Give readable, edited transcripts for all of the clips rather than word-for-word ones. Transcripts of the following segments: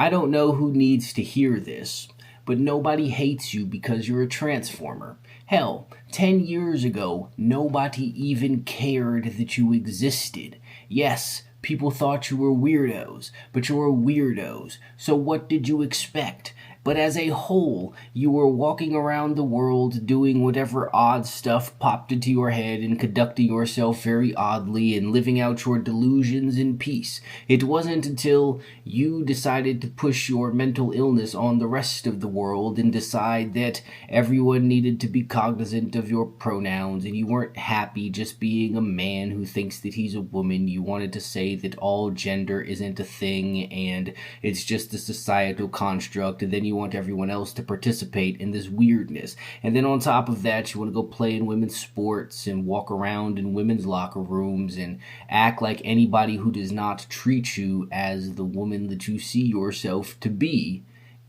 I don't know who needs to hear this, but nobody hates you because you're a transformer. Hell, 10 years ago, nobody even cared that you existed. Yes, people thought you were weirdos, but you're weirdos. So what did you expect? But as a whole, you were walking around the world doing whatever odd stuff popped into your head and conducting yourself very oddly and living out your delusions in peace. It wasn't until you decided to push your mental illness on the rest of the world and decide that everyone needed to be cognizant of your pronouns and you weren't happy just being a man who thinks that he's a woman. You wanted to say that all gender isn't a thing and it's just a societal construct, and then you want everyone else to participate in this weirdness. And then on top of that, you want to go play in women's sports and walk around in women's locker rooms and act like anybody who does not treat you as the woman that you see yourself to be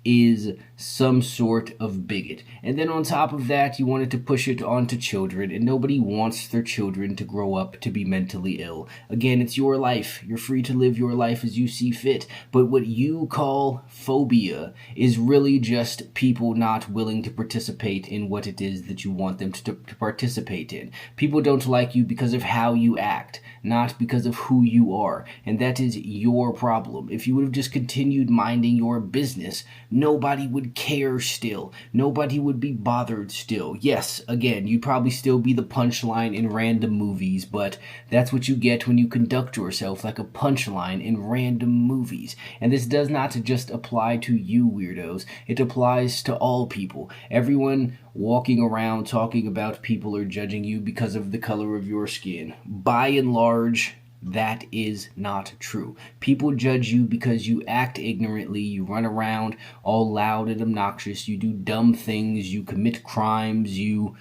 is some sort of bigot. And then on top of that, you wanted to push it onto children, and nobody wants their children to grow up to be mentally ill. Again, it's your life. You're free to live your life as you see fit. But what you call phobia is really just people not willing to participate in what it is that you want them to participate in. People don't like you because of how you act, not because of who you are. And that is your problem. If you would have just continued minding your business, nobody would care still. Nobody would be bothered still. Yes, again, you'd probably still be the punchline in random movies, but that's what you get when you conduct yourself like a punchline in random movies. And this does not just apply to you weirdos. It applies to all people. Everyone walking around talking about people or judging you because of the color of your skin. By and large, that is not true. People judge you because you act ignorantly, you run around all loud and obnoxious, you do dumb things, you commit crimes, you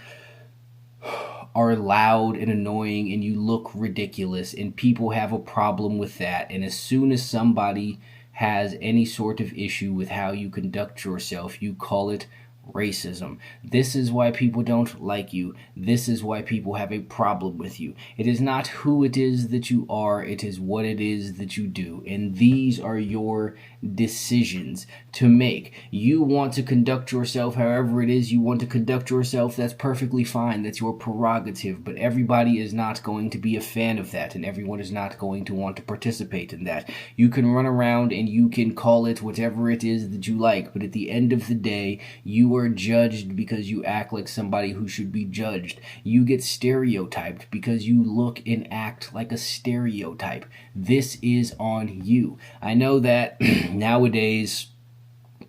are loud and annoying, and you look ridiculous, and people have a problem with that. And as soon as somebody has any sort of issue with how you conduct yourself, you call it racism. This is why people don't like you. This is why people have a problem with you. It is not who it is that you are, it is what it is that you do. And these are your decisions to make. You want to conduct yourself however it is you want to conduct yourself. That's perfectly fine. That's your prerogative. But everybody is not going to be a fan of that, and everyone is not going to want to participate in that. You can run around and you can call it whatever it is that you like, but at the end of the day, you are judged because you act like somebody who should be judged. You get stereotyped because you look and act like a stereotype. This is on you. I know that nowadays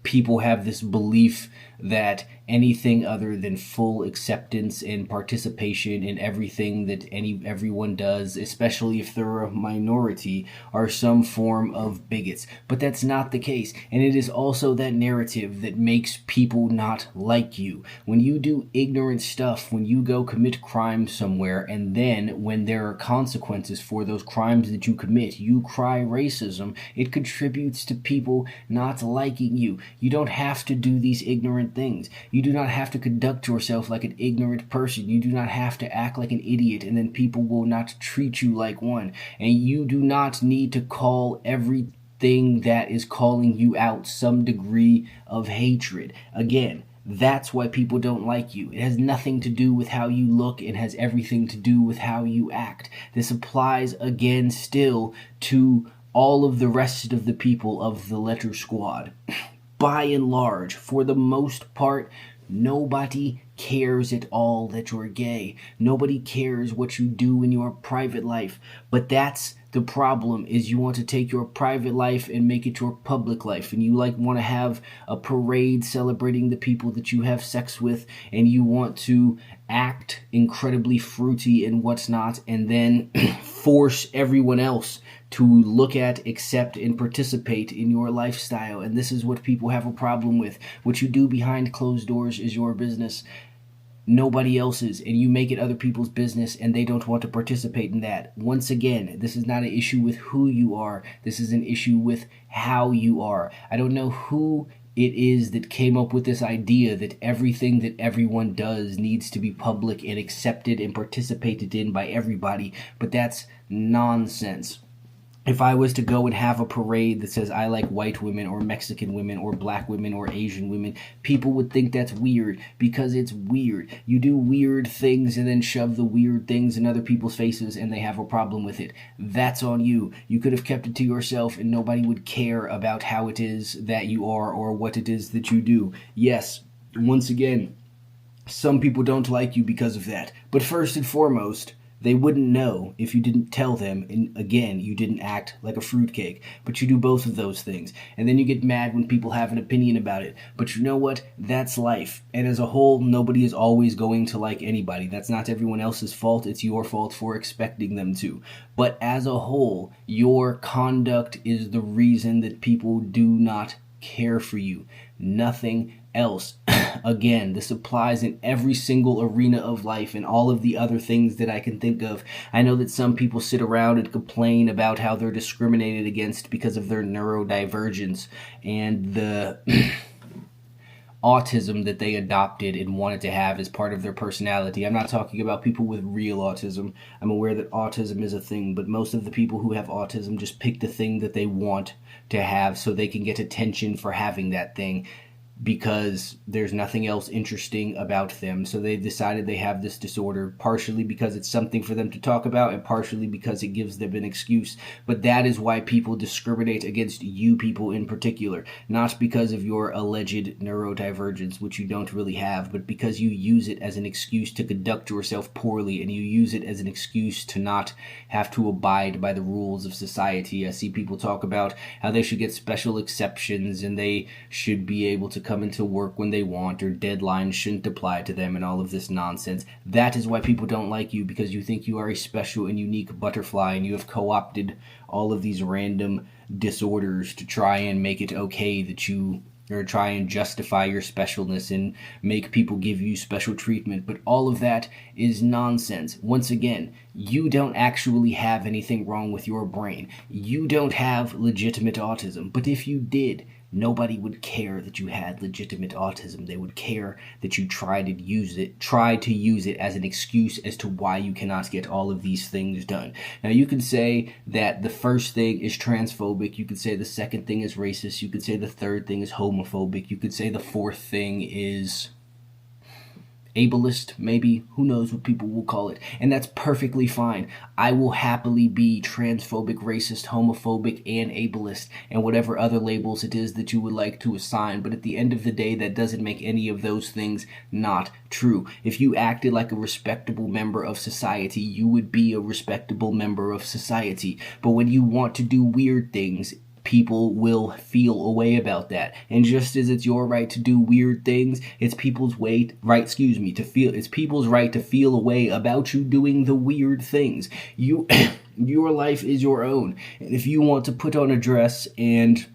people have this belief that anything other than full acceptance and participation in everything that everyone does, especially if they're a minority, are some form of bigots. But that's not the case. And it is also that narrative that makes people not like you. When you do ignorant stuff, when you go commit crime somewhere, and then when there are consequences for those crimes that you commit, you cry racism, it contributes to people not liking you. You don't have to do these ignorant things. You do not have to conduct yourself like an ignorant person. You do not have to act like an idiot, and then people will not treat you like one. And you do not need to call everything that is calling you out some degree of hatred. Again, that's why people don't like you. It has nothing to do with how you look. It has everything to do with how you act. This applies again still to all of the rest of the people of the Letter Squad. By and large, for the most part, nobody cares at all that you're gay. Nobody cares what you do in your private life. But that's the problem, is you want to take your private life and make it your public life. And you want to have a parade celebrating the people that you have sex with. And you want to act incredibly fruity and what's not. And then force everyone else to look at, accept, and participate in your lifestyle. And this is what people have a problem with. What you do behind closed doors is your business, nobody else's, and you make it other people's business, and they don't want to participate in that. Once again, this is not an issue with who you are. This is an issue with how you are. I don't know who it is that came up with this idea that everything that everyone does needs to be public and accepted and participated in by everybody, but that's nonsense. If I was to go and have a parade that says I like white women or Mexican women or black women or Asian women, people would think that's weird because it's weird. You do weird things and then shove the weird things in other people's faces and they have a problem with it. That's on you. You could have kept it to yourself and nobody would care about how it is that you are or what it is that you do. Yes, once again, some people don't like you because of that. But first and foremost, they wouldn't know if you didn't tell them, and again, you didn't act like a fruitcake. But you do both of those things. And then you get mad when people have an opinion about it. But you know what? That's life. And as a whole, nobody is always going to like anybody. That's not everyone else's fault. It's your fault for expecting them to. But as a whole, your conduct is the reason that people do not care for you. Nothing else. Again, this applies in every single arena of life and all of the other things that I can think of. I know that some people sit around and complain about how they're discriminated against because of their neurodivergence and the autism that they adopted and wanted to have as part of their personality. I'm not talking about people with real autism. I'm aware that autism is a thing, but most of the people who have autism just pick the thing that they want to have so they can get attention for having that thing, because there's nothing else interesting about them. So they've decided they have this disorder, partially because it's something for them to talk about and partially because it gives them an excuse. But that is why people discriminate against you people in particular, not because of your alleged neurodivergence, which you don't really have, but because you use it as an excuse to conduct yourself poorly, and you use it as an excuse to not have to abide by the rules of society. I see people talk about how they should get special exceptions and they should be able to come into work when they want, or deadlines shouldn't apply to them, and all of this nonsense. That is why people don't like you, because you think you are a special and unique butterfly, and you have co-opted all of these random disorders to try and make it okay that you, or try and justify your specialness and make people give you special treatment. But all of that is nonsense. Once again, you don't actually have anything wrong with your brain. You don't have legitimate autism. But if you did, nobody would care that you had legitimate autism. They would care that you tried to use it as an excuse as to why you cannot get all of these things done. Now, you can say that the first thing is transphobic. You could say the second thing is racist. You could say the third thing is homophobic. You could say the fourth thing is ableist, maybe. Who knows what people will call it. And that's perfectly fine. I will happily be transphobic, racist, homophobic, and ableist, and whatever other labels it is that you would like to assign. But at the end of the day, that doesn't make any of those things not true. If you acted like a respectable member of society, you would be a respectable member of society. But when you want to do weird things, people will feel a way about that. And just as it's your right to do weird things, it's people's right to feel a way about you doing the weird things. Your life is your own. And if you want to put on a dress and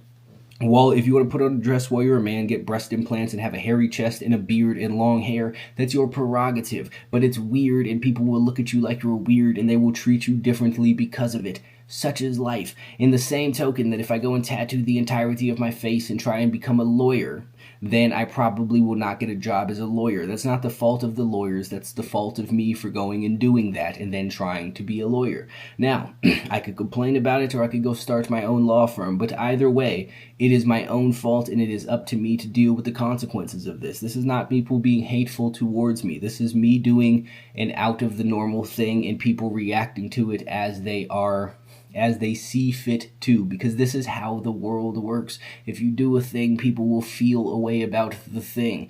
if you want to put on a dress while you're a man, get breast implants, and have a hairy chest and a beard and long hair, that's your prerogative. But it's weird, and people will look at you like you're weird, and they will treat you differently because of it. Such is life. In the same token that if I go and tattoo the entirety of my face and try and become a lawyer, then I probably will not get a job as a lawyer. That's not the fault of the lawyers. That's the fault of me for going and doing that and then trying to be a lawyer. Now, I could complain about it, or I could go start my own law firm, but either way, it is my own fault, and it is up to me to deal with the consequences of this. This is not people being hateful towards me. This is me doing an out of the normal thing and people reacting to it as they see fit to, because this is how the world works. If you do a thing, people will feel a way about the thing.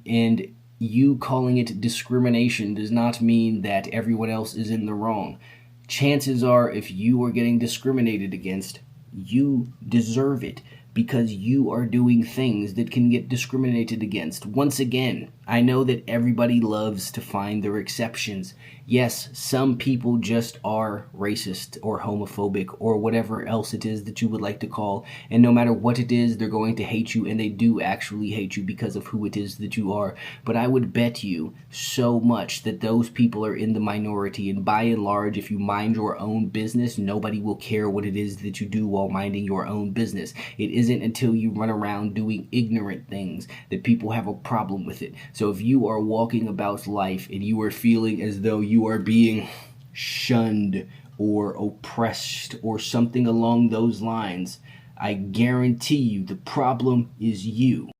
And you calling it discrimination does not mean that everyone else is in the wrong. Chances are, if you are getting discriminated against, you deserve it, because you are doing things that can get discriminated against. Once again, I know that everybody loves to find their exceptions. Yes, some people just are racist or homophobic or whatever else it is that you would like to call, and no matter what it is, they're going to hate you, and they do actually hate you because of who it is that you are. But I would bet you so much that those people are in the minority, and by and large, if you mind your own business, nobody will care what it is that you do while minding your own business. It isn't until you run around doing ignorant things that people have a problem with it. So if you are walking about life and you are feeling as though you are being shunned or oppressed or something along those lines, I guarantee you the problem is you.